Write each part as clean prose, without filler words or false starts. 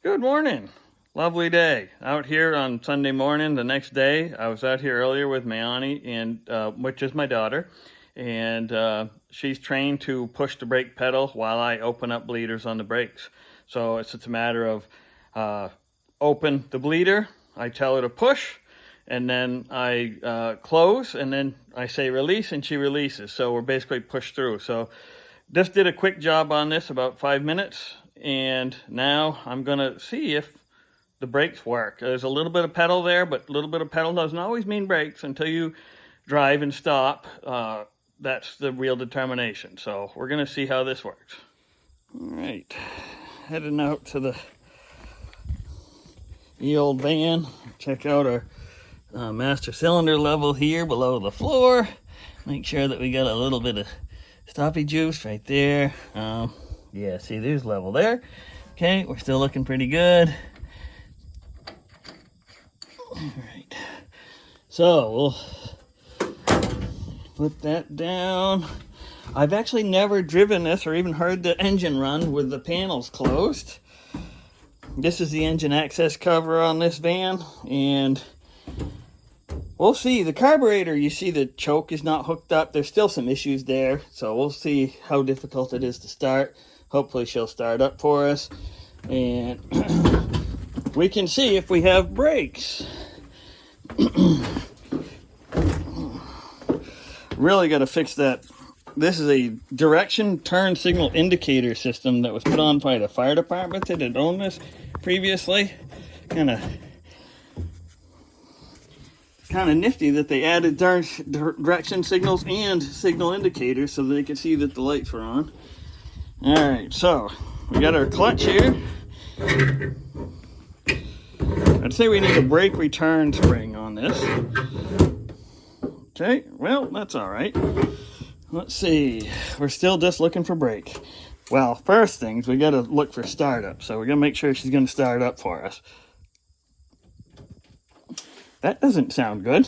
Good morning. Lovely day out here on Sunday morning. The next day, I was out here earlier with Mayani, and which is my daughter, and she's trained to push the brake pedal while I open up bleeders on the brakes. So it's just a matter of open the bleeder, I tell her to push, and then I close, and then I say release, and she releases. So we're basically pushed through. So just did a quick job on this, about 5 minutes. And now I'm gonna see if the brakes work. There's a little bit of pedal there, but a little bit of pedal doesn't always mean brakes until you drive and stop. That's the real determination. So we're gonna see how this works. All right, heading out to the old van. Check out our master cylinder level here below the floor. Make sure that we got a little bit of stoppy juice right there. Yeah, see, there's level there. Okay, we're still looking pretty good. All right, so we'll put that down. I've actually never driven this or even heard the engine run with the panels closed. This is the engine access cover on this van, and we'll see. The carburetor, you see the choke is not hooked up. There's still some issues there, so we'll see how difficult it is to start. Hopefully she'll start up for us, and we can see if we have brakes. Really got to fix that. This is a direction turn signal indicator system that was put on by the fire department that had owned this previously. Kind of nifty that they added direction signals and signal indicators so they could see that the lights were on. All right, so we got our clutch here. I'd say we need a brake return spring on this. Okay, well, that's all right. Let's see, we're still just looking for brake. Well, first things, we got to look for startup. So we're going to make sure she's going to start up for us. That doesn't sound good.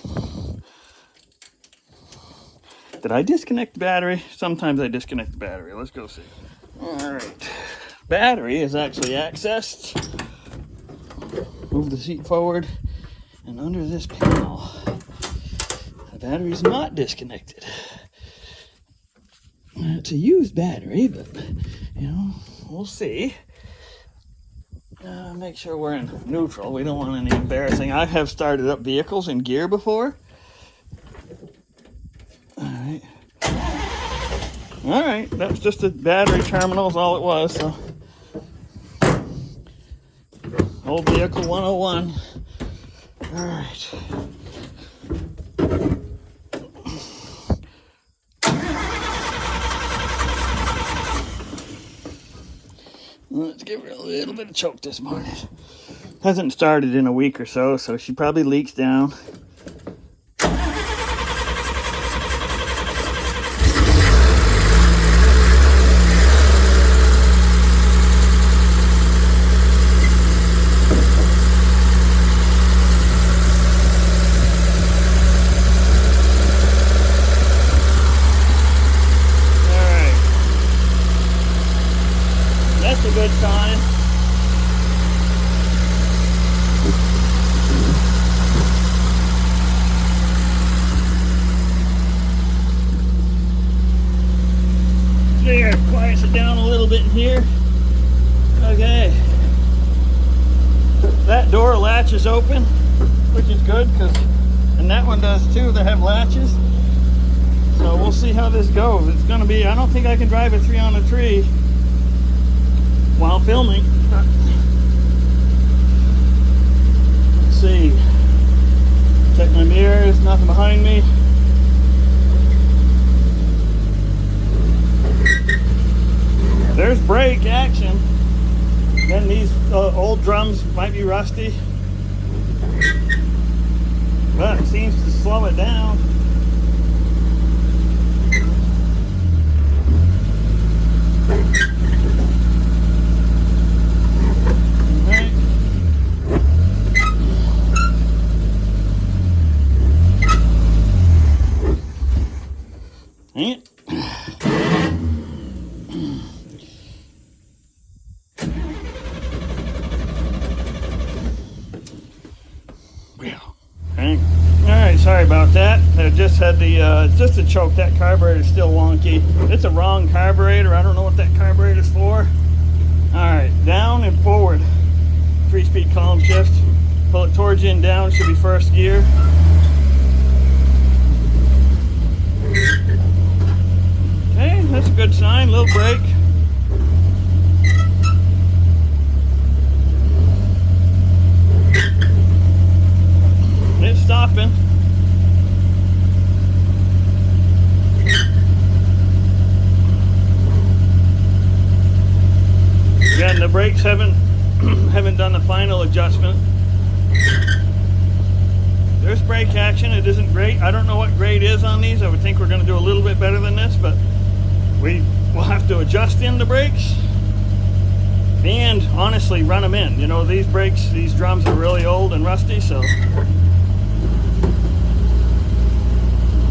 Did I disconnect the battery? Sometimes I disconnect the battery. Let's go see. All right, battery is actually accessed. Move the seat forward, and under this panel, the battery is not disconnected. It's a used battery, but you know, we'll see. Make sure we're in neutral. We don't want any embarrassing. I have started up vehicles in gear before. All right, that's just a battery terminal is all it was. So, old vehicle 101. All right. Let's give her a little bit of choke this morning. Hasn't started in a week or so, so she probably leaks down. A good sign. There, quiets it down a little bit in here. Okay. That door latch is open, which is good, and that one does too. They have latches. So we'll see how this goes. It's gonna be, I don't think I can drive a 3 on a tree while filming. Let's see. Check my mirrors, nothing behind me. There's brake action. Then these old drums might be rusty, but it seems to slow it down. about that. I just had the, it's just a choke. That carburetor is still wonky. It's a wrong carburetor. I don't know what that carburetor is for. Alright, down and forward. 3-speed column shift. Pull it towards you and down, should be first gear. Okay, that's a good sign. Little brake. It's stopping. Again, the brakes haven't done the final adjustment. There's brake action. It isn't great. I don't know what grade is on these. I would think we're going to do a little bit better than this, but we will have to adjust in the brakes and honestly run them in. You know, these brakes, these drums are really old and rusty, so.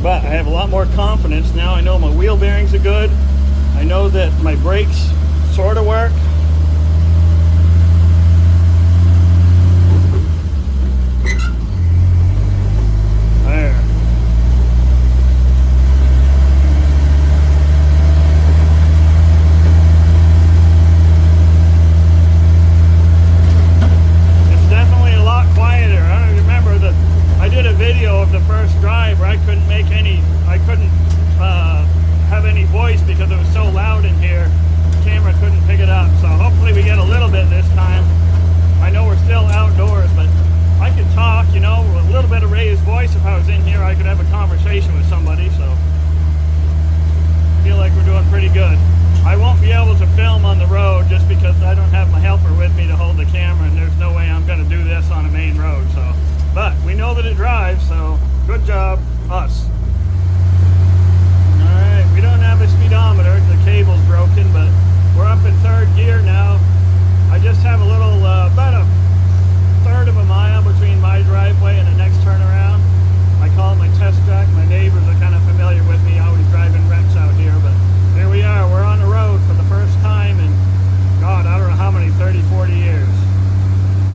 But I have a lot more confidence now. I know my wheel bearings are good. I know that my brakes sort of work. There. It's definitely a lot quieter. I don't remember that I did a video of the first drive where I couldn't make any, have any voice because it was so loud in here. The camera couldn't pick it up. So hopefully we get a little bit this time. I know we're still outdoors, but I could talk, you know, with a little bit of raised voice. If I was in here, I could have a conversation with somebody, so I feel like we're doing pretty good. I won't be able to film on the road just because I don't have my helper with me to hold the camera, and there's no way I'm going to do this on a main road, so. But we know that it drives, so good job, us.